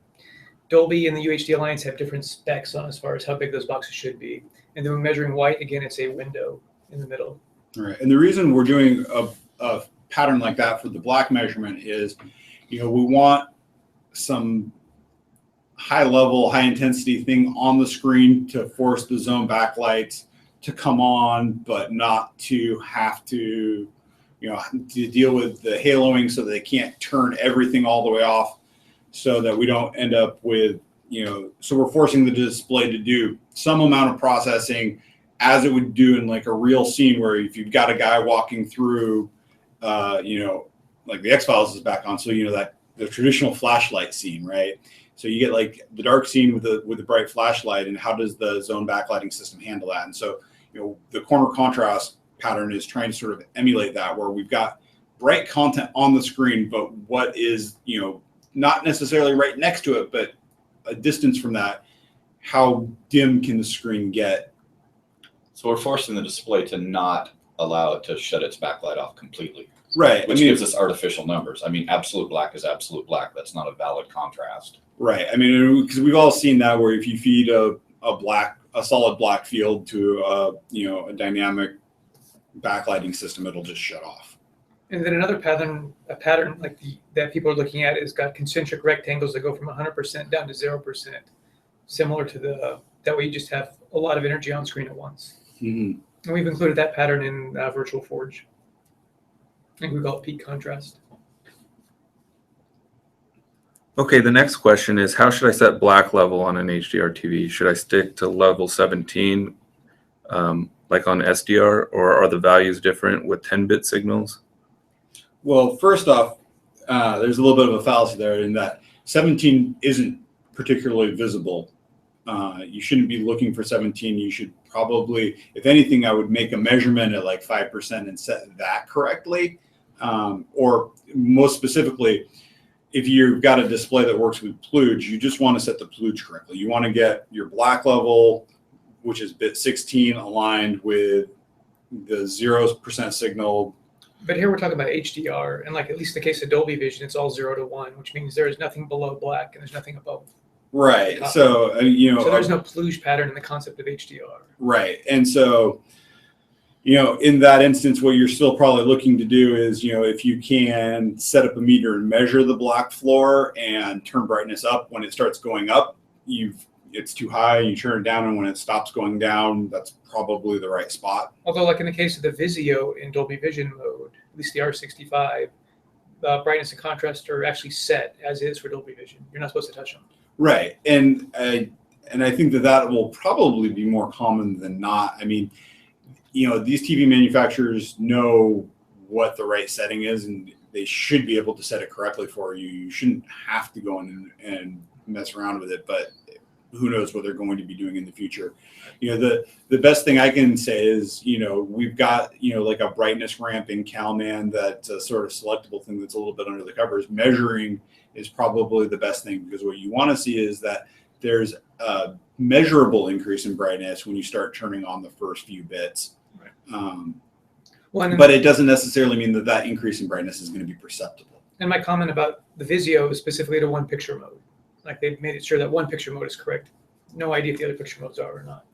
Dolby and the UHD Alliance have different specs on as far as how big those boxes should be. And then we're measuring white, again, it's a window in the middle. Right. And the reason we're doing a pattern like that for the black measurement is, we want some high level, high intensity thing on the screen to force the zone backlights to come on, but not to have to, to deal with the haloing so that they can't turn everything all the way off, so that we don't end up with, so we're forcing the display to do some amount of processing as it would do in like a real scene, where if you've got a guy walking through, like the X-Files is back on. So, that the traditional flashlight scene, right? So you get like the dark scene with the bright flashlight, and how does the zone backlighting system handle that? And so, the corner contrast pattern is trying to sort of emulate that, where we've got bright content on the screen, but what is, not necessarily right next to it, but a distance from that, how dim can the screen get? So we're forcing the display to not allow it to shut its backlight off completely. Right. Which gives us artificial numbers. I mean, absolute black is absolute black. That's not a valid contrast. Right. I mean, because we've all seen that, where if you feed a solid black field to a dynamic backlighting system, it'll just shut off. And then another pattern, like that people are looking at, is got concentric rectangles that go from 100% down to 0%, similar to that way you just have a lot of energy on screen at once. Mm-hmm. And we've included that pattern in Virtual Forge. I think we call it peak contrast. Okay, the next question is, how should I set black level on an HDR TV? Should I stick to level 17, like on SDR, or are the values different with 10-bit signals? Well, first off, there's a little bit of a fallacy there in that 17 isn't particularly visible. You shouldn't be looking for 17. You should probably, if anything, I would make a measurement at like 5% and set that correctly. Or most specifically, if you've got a display that works with pluged, you just want to set the pluged correctly. You want to get your black level, which is bit 16, aligned with the 0% signal. But here we're talking about HDR, and like at least in the case of Dolby Vision, it's all 0 to 1, which means there is nothing below black and there's nothing above. Right. So so there's no pluged pattern in the concept of HDR. Right. And so, in that instance, what you're still probably looking to do is, if you can set up a meter and measure the black floor and turn brightness up when it starts going up, it's too high, you turn it down, and when it stops going down, that's probably the right spot. Although, like in the case of the Vizio in Dolby Vision mode, at least the R65, brightness and contrast are actually set as is for Dolby Vision. You're not supposed to touch them. Right. And I think that will probably be more common than not. I mean, these TV manufacturers know what the right setting is, and they should be able to set it correctly for you. You shouldn't have to go in and mess around with it, but who knows what they're going to be doing in the future. The best thing I can say is, we've got, like a brightness ramp in CalMan that's a sort of selectable thing that's a little bit under the covers. Measuring is probably the best thing, because what you want to see is that there's a measurable increase in brightness when you start turning on the first few bits. Right. But it doesn't necessarily mean that increase in brightness is going to be perceptible. And my comment about the Vizio is specifically to one picture mode. Like they've made it sure that one picture mode is correct. No idea if the other picture modes are or not.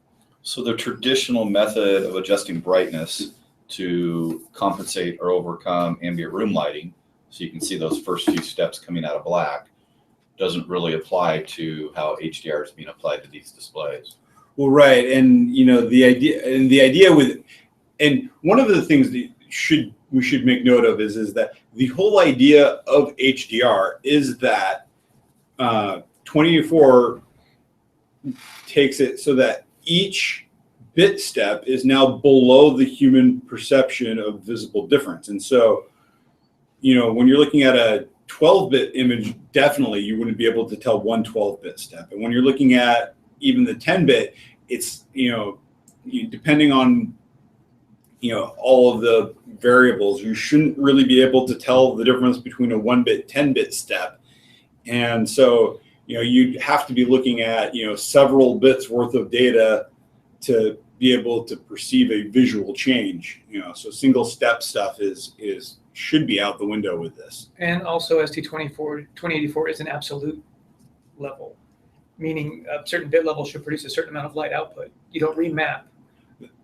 So the traditional method of adjusting brightness to compensate or overcome ambient room lighting, so you can see those first few steps coming out of black, doesn't really apply to how HDR is being applied to these displays. Well, right, and the idea with, and one of the things that we should make note of is that the whole idea of HDR is that 2084 takes it so that each bit step is now below the human perception of visible difference. And so, you know, when you're looking at a 12-bit image, definitely you wouldn't be able to tell one 12-bit step. And when you're looking at even the 10-bit, it's, you know, depending on, you know, all of the variables, you shouldn't really be able to tell the difference between a 1-bit, 10-bit step. And so, you know, you'd have to be looking at, you know, several bits worth of data to be able to perceive a visual change. You know, so single step stuff should be out the window with this. And also ST2084 is an absolute level, meaning a certain bit level should produce a certain amount of light output. You don't remap.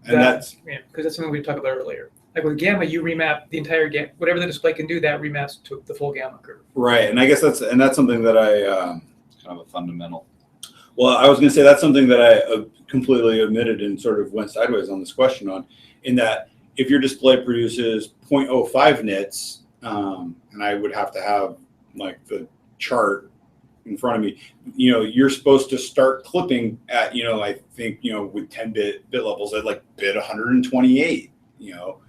And that's because that's something we talked about earlier. Like with gamma, you remap the entire gamma, whatever the display can do, that remaps to the full gamma curve. right. And I guess that's something that I Kind of a fundamental. well, I was going to say that's something that I completely omitted and sort of went sideways on this question on, in that if your display produces 0.05 nits, and I would have to have like the chart in front of me, you know, you're supposed to start clipping at, you know, I think, you know, with 10-bit levels at like bit 128, you know.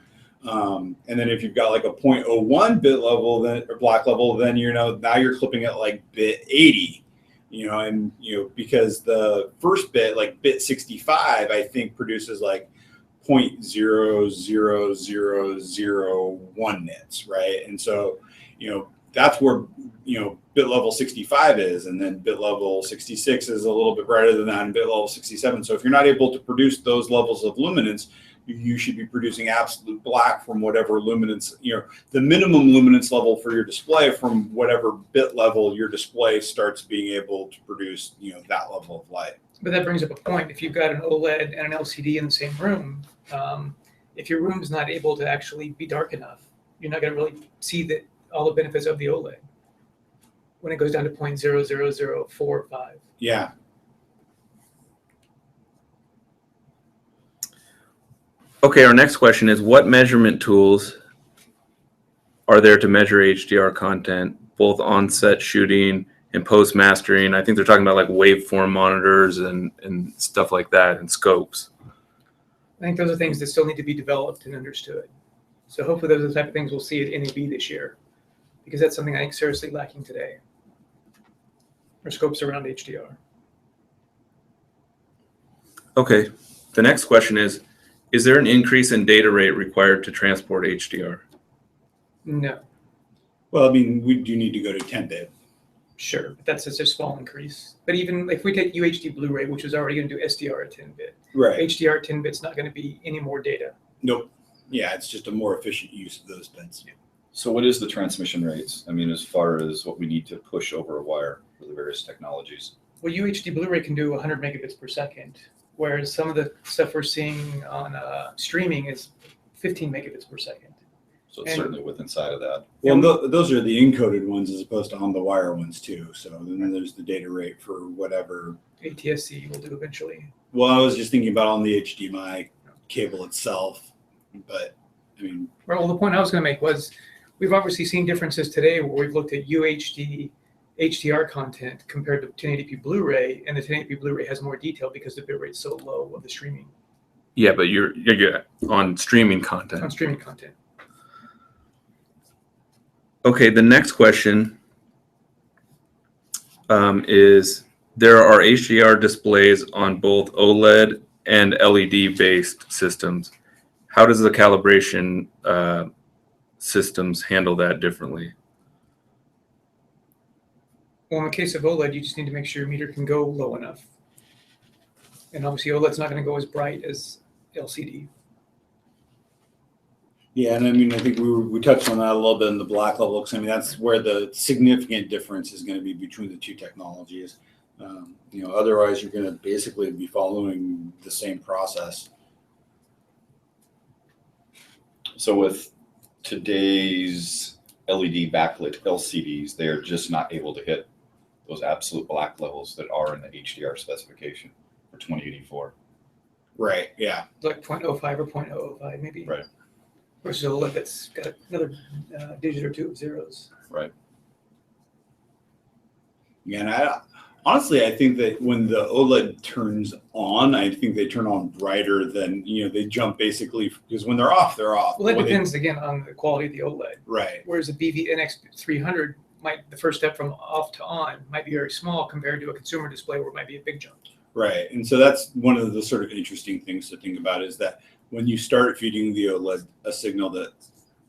And then if you've got like a 0.01 bit level, then or black level, then, you know, now you're clipping at like bit 80, you know, and, you know, because the first bit, like bit 65, I think produces like 0.00001 nits, right? And so, you know, that's where, you know, bit level 65 is, and then bit level 66 is a little bit brighter than that, and bit level 67. So if you're not able to produce those levels of luminance, you should be producing absolute black from whatever luminance, you know, the minimum luminance level for your display from whatever bit level your display starts being able to produce, you know, that level of light. But that brings up a point. If you've got an OLED and an LCD in the same room, if your room is not able to actually be dark enough, you're not going to really see all the benefits of the OLED when it goes down to 0.00045. Yeah. Okay, our next question is, what measurement tools are there to measure HDR content, both on-set shooting and post-mastering? I think they're talking about like waveform monitors and stuff like that, and scopes. I think those are things that still need to be developed and understood. So hopefully those are the type of things we'll see at NAB this year, because that's something I think seriously lacking today, or scopes around HDR. Okay, the next question is there an increase in data rate required to transport HDR? No. Well, I mean, we do need to go to 10-bit. Sure, but that's just a small increase. But even if we take UHD Blu-ray, which is already going to do SDR at 10-bit, Right. HDR 10-bit's not going to be any more data. Nope. Yeah, it's just a more efficient use of those bits. So what is the transmission rates? I mean, as far as what we need to push over a wire for the various technologies? Well, UHD Blu-ray can do 100 megabits per second, whereas some of the stuff we're seeing on streaming is 15 megabits per second. So it's certainly within inside of that. Well, those are the encoded ones as opposed to on the wire ones too. So then there's the data rate for whatever ATSC will do eventually. Well, I was just thinking about on the HDMI cable itself, but I mean. Well, the point I was going to make was we've obviously seen differences today where we've looked at UHD HDR content compared to 1080p Blu-ray, and the 1080p Blu-ray has more detail because the bit rate's so low of the streaming. Yeah, but you're on streaming content. On streaming content. Okay, the next question is, there are HDR displays on both OLED and LED-based systems. How does the calibration systems handle that differently? Well, in the case of OLED, you just need to make sure your meter can go low enough. And obviously OLED's not going to go as bright as LCD. Yeah, and I mean, I think we touched on that a little bit in the black level, because I mean, that's where the significant difference is going to be between the two technologies. You know, otherwise you're going to basically be following the same process. So with today's LED backlit LCDs, they're just not able to hit those absolute black levels that are in the HDR specification for 2084. Right, yeah. Like 0.05 or 0.005 maybe. Right. Versus a OLED that's got another digit or two of zeros. Right. Yeah, and honestly, I think that when the OLED turns on, I think they turn on brighter than, they jump basically, because when they're off, they're off. Well, that depends again on the quality of the OLED. Right. Whereas a BV NX300 the first step from off to on might be very small compared to a consumer display where it might be a big jump. Right. And so that's one of the sort of interesting things to think about, is that when you start feeding the OLED a signal that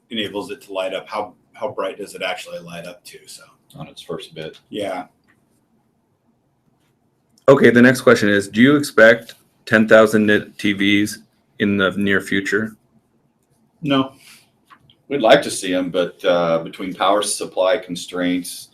enables it to light up, how bright does it actually light up to? So On its first bit. yeah. Okay, the next question is, do you expect 10,000 nit TVs in the near future? No. We'd like to see them, but between power supply constraints,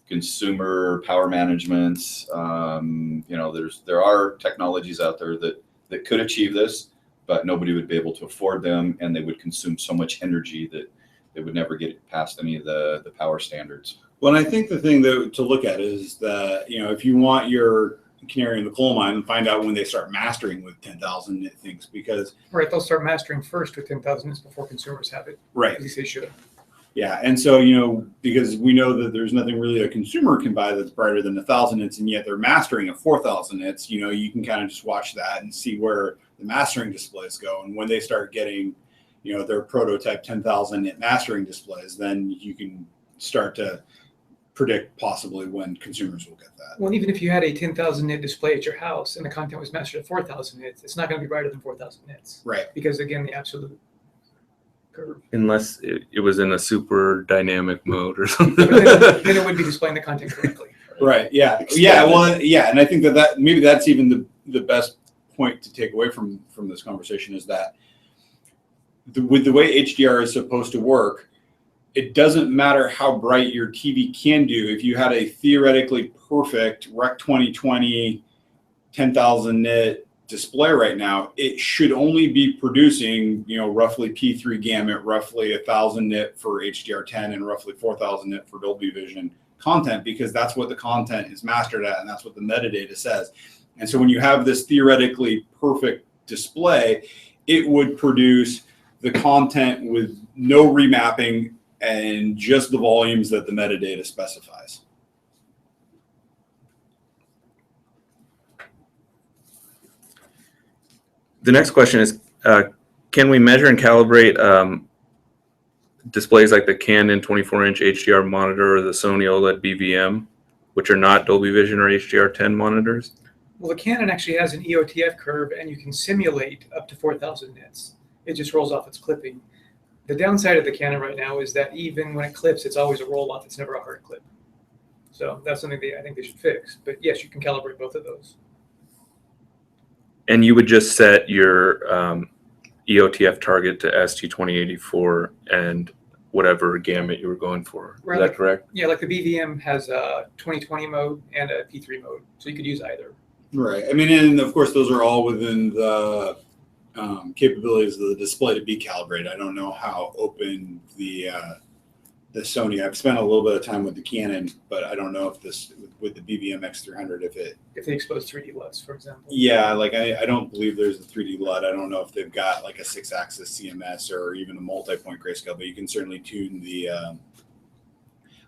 consumer power management, there are technologies out there that could achieve this, but nobody would be able to afford them, and they would consume so much energy that they would never get past any of the power standards. Well, and I think the thing to look at is that, if you want your canary in the coal mine, and find out when they start mastering with 10,000 nit things, because Right, they'll start mastering first with 10,000 nits before consumers have it. right. At least they should. Yeah, and so because we know that there's nothing really a consumer can buy that's brighter than 1,000 nits, and yet they're mastering at 4,000 nits. You can kind of just watch that and see where the mastering displays go, and when they start getting, their prototype 10,000 nit mastering displays, then you can start to predict possibly when consumers will get that. Well, even if you had a 10,000 nit display at your house and the content was mastered at 4,000 nits, it's not going to be brighter than 4,000 nits. Right. Because again, the absolute curve. Unless it was in a super dynamic mode or something. Then it would be displaying the content correctly. Right. Yeah. Yeah. Well, yeah. And I think that maybe that's even the best point to take away from this conversation, is that with the way HDR is supposed to work, it doesn't matter how bright your TV can do. If you had a theoretically perfect Rec 2020 10,000 nit display right now, it should only be producing, roughly P3 gamut, roughly 1,000 nit for HDR10, and roughly 4,000 nit for Dolby Vision content, because that's what the content is mastered at, and that's what the metadata says. And so when you have this theoretically perfect display, it would produce the content with no remapping and just the volumes that the metadata specifies. The next question is, can we measure and calibrate displays like the Canon 24-inch HDR monitor or the Sony OLED BVM, which are not Dolby Vision or HDR10 monitors? Well, the Canon actually has an EOTF curve, and you can simulate up to 4,000 nits. It just rolls off its clipping. The downside of the Canon right now is that even when it clips, it's always a roll-off. It's never a hard clip. So that's something I think they should fix. But yes, you can calibrate both of those. And you would just set your EOTF target to ST2084 and whatever gamut you were going for. Right, Is that correct? Yeah, like the BVM has a 2020 mode and a P3 mode, so you could use either. Right. I mean, and of course, those are all within the capabilities of the display to be calibrated. I don't know how open the Sony. I've spent a little bit of time with the Canon, but I don't know if this with the BVM X300 if they expose 3D LUTs, for example. Yeah, like I don't believe there's a 3D LUT. I don't know if they've got like a 6-axis CMS or even a multi-point grayscale, but you can certainly tune the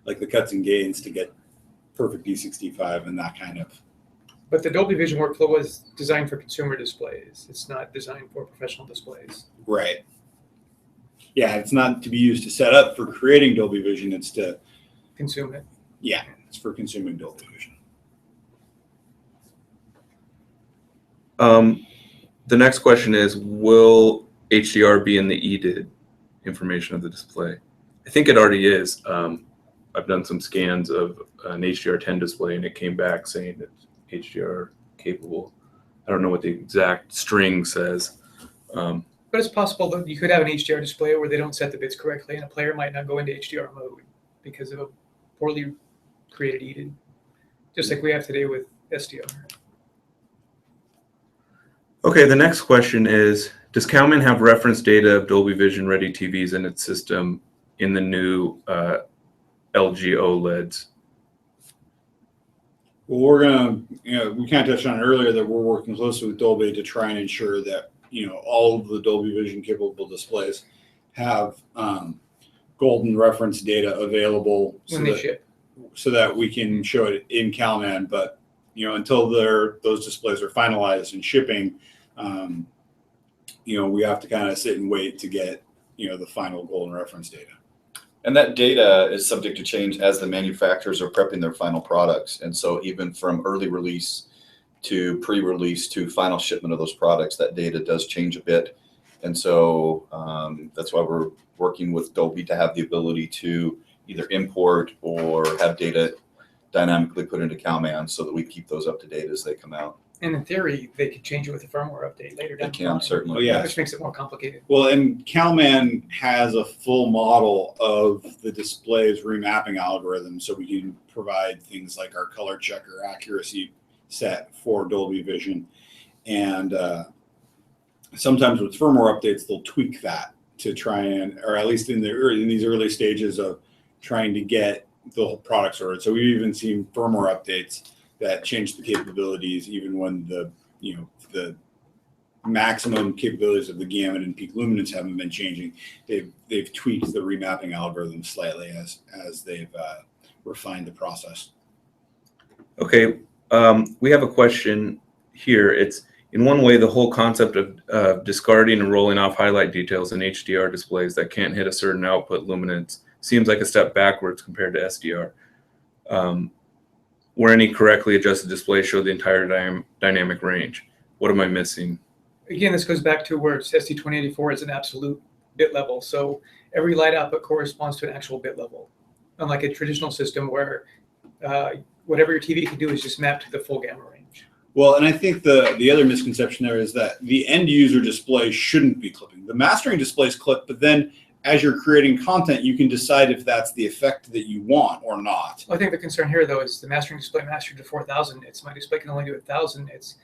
like the cuts and gains to get perfect D65 and that kind of. But the Dolby Vision workflow was designed for consumer displays. It's not designed for professional displays. Right. Yeah, it's not to be used to set up for creating Dolby Vision. It's to consume it. Yeah, it's for consuming Dolby Vision. The next question is, will HDR be in the EDID information of the display? I think it already is. I've done some scans of an HDR10 display, and it came back saying it's HDR capable. I don't know what the exact string says. But it's possible that you could have an HDR display where they don't set the bits correctly, and a player might not go into HDR mode because of a poorly created EDID, just like we have today with SDR. Okay, the next question is, does Calman have reference data of Dolby Vision ready TVs in its system in the new LG OLEDs? Well, we're gonna, we kind of touched on it earlier that we're working closely with Dolby to try and ensure that all of the Dolby Vision capable displays have golden reference data available when they ship. so that we can show it in CalMan. But until those displays are finalized and shipping, we have to kind of sit and wait to get the final golden reference data. And that data is subject to change as the manufacturers are prepping their final products. And so even from early release to pre-release to final shipment of those products, that data does change a bit. And so that's why we're working with Dolby to have the ability to either import or have data dynamically put into CalMan so that we keep those up to date as they come out. And in theory, they could change it with a firmware update later down They the line. can, certainly. Oh, yeah. Which makes it more complicated. Well, and CalMan has a full model of the display's remapping algorithm, so we can provide things like our color checker accuracy set for Dolby Vision. And sometimes with firmware updates, they'll tweak that to try and, or at least in these early stages of trying to get the whole product sorted. So we've even seen firmware updates that change the capabilities, even when the maximum capabilities of the gamut and peak luminance haven't been changing. They've tweaked the remapping algorithm slightly as they've refined the process. Okay, we have a question here. It's in one way, the whole concept of discarding and rolling off highlight details in HDR displays that can't hit a certain output luminance seems like a step backwards compared to SDR. Where any correctly adjusted displays show the entire dynamic range. What am I missing? Again, this goes back to where SD2084 is an absolute bit level. So every light output corresponds to an actual bit level, unlike a traditional system where whatever your TV can do is just map to the full gamma range. Well, and I think the other misconception there is that the end user display shouldn't be clipping. The mastering displays clip, but then as you're creating content, you can decide if that's the effect that you want or not. I think the concern here, though, is the mastering display mastered to 4,000 nits. My display can only do 1,000 nits.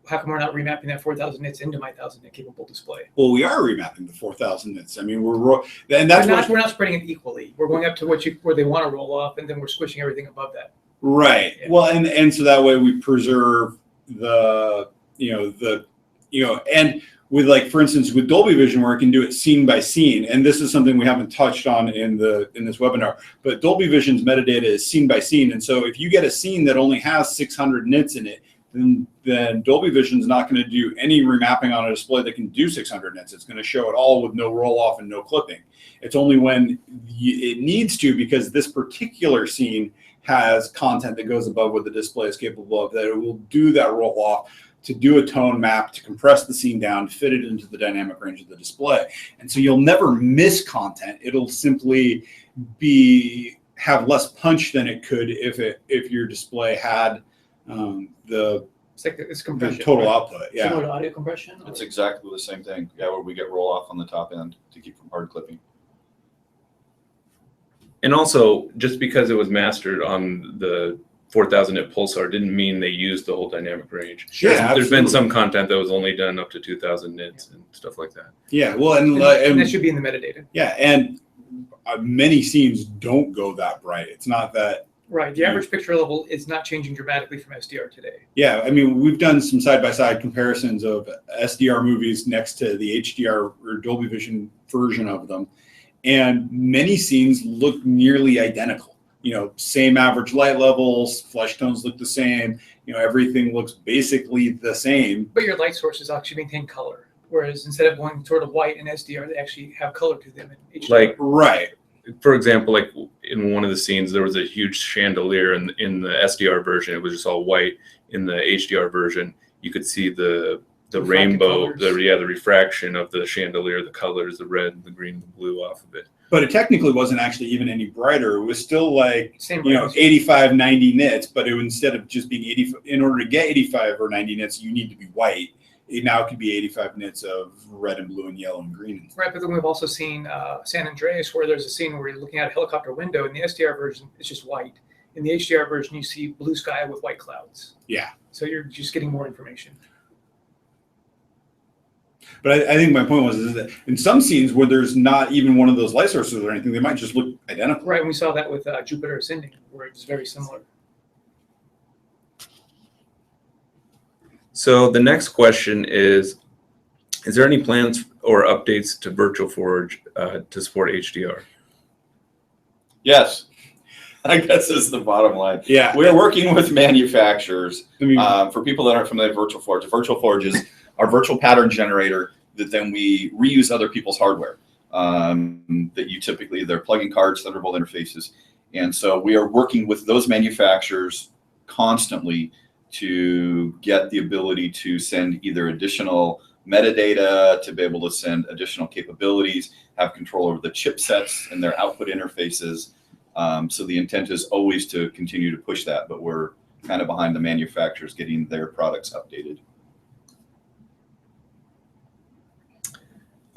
How come we're not remapping that 4,000 nits into my 1,000 nit capable display? Well, we are remapping the 4,000 nits. I mean, we're we're not spreading it equally. We're going up to where they want to roll off, and then we're squishing everything above that. Right. Yeah. Well, and so that way we preserve and with, like, for instance, with Dolby Vision, where it can do it scene by scene, and this is something we haven't touched on in this webinar, but Dolby Vision's metadata is scene by scene. And so if you get a scene that only has 600 nits in it, then Dolby Vision's not going to do any remapping on a display that can do 600 nits. It's going to show it all with no roll off and no clipping. It's only when it needs to, because this particular scene has content that goes above what the display is capable of, that it will do that roll off to do a tone map, to compress the scene down, fit it into the dynamic range of the display. And so you'll never miss content. It'll simply have less punch than it could if your display had it's compression, the total right? output. Yeah. Similar to audio compression? It's exactly the same thing. Yeah, where we get roll off on the top end to keep from hard clipping. And also, just because it was mastered on the 4,000 nit pulsar didn't mean they used the whole dynamic range. Yeah, there's been some content that was only done up to 2,000 nits and stuff like that. Yeah, well, and that should be in the metadata. Yeah, and many scenes don't go that bright. It's not that. Right, the average picture level is not changing dramatically from SDR today. Yeah, I mean, we've done some side-by-side comparisons of SDR movies next to the HDR or Dolby Vision version of them, and many scenes look nearly identical. Same average light levels, flesh tones look the same, everything looks basically the same. But your light sources actually maintain color, whereas instead of going sort of white in SDR, they actually have color to them in HDR. Like, right. For example, like in one of the scenes, there was a huge chandelier in the SDR version. It was just all white. In the HDR version, you could see the rainbow, the refraction of the chandelier, the colors, the red, the green, the blue off of it. But it technically wasn't actually even any brighter. It was still like, same 85, 90 nits, but instead of just being 80, in order to get 85 or 90 nits, you need to be white. It now could be 85 nits of red and blue and yellow and green. Right, but then we've also seen San Andreas, where there's a scene where you're looking at a helicopter window. In the SDR version, it's just white. In the HDR version, you see blue sky with white clouds. Yeah. So you're just getting more information. But I think my point was that in some scenes where there's not even one of those light sources or anything, they might just look identical. Right, and we saw that with Jupiter Ascending, where it's very similar. So the next question is there any plans or updates to Virtual Forge to support HDR? Yes, I guess is the bottom line. Yeah. We're working with manufacturers. I mean, For people that aren't familiar with Virtual Forge is our virtual pattern generator that then we reuse other people's hardware. That you typically, they're plug-in cards, Thunderbolt interfaces. And so we are working with those manufacturers constantly to get the ability to send either additional metadata, to be able to send additional capabilities, have control over the chipsets and their output interfaces. So the intent is always to continue to push that, but we're kind of behind the manufacturers getting their products updated.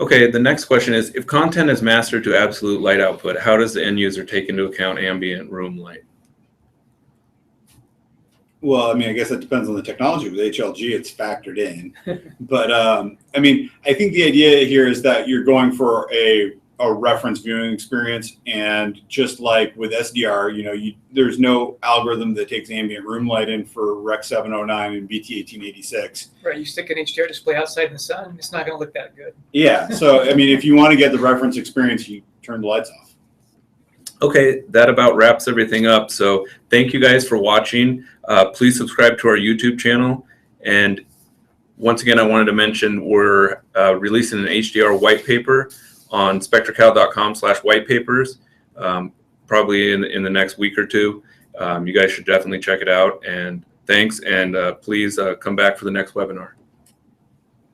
Okay, the next question is, if content is mastered to absolute light output, how does the end user take into account ambient room light? well, I mean, I guess it depends on the technology. With HLG, it's factored in. But I mean, I think the idea here is that you're going for a reference viewing experience, and just like with SDR, you know, there's no algorithm that takes ambient room light in for Rec 709 and BT 1886. Right, you stick an HDR display outside in the sun, it's not going to look that good. Yeah, so I mean, if you want to get the reference experience, you turn the lights off. Okay, that about wraps everything up. So thank you guys for watching. Please subscribe to our YouTube channel. And once again, I wanted to mention we're releasing an HDR white paper on SpectraCal.com/whitepapers, probably in the next week or two. You guys should definitely check it out. And thanks, and please come back for the next webinar.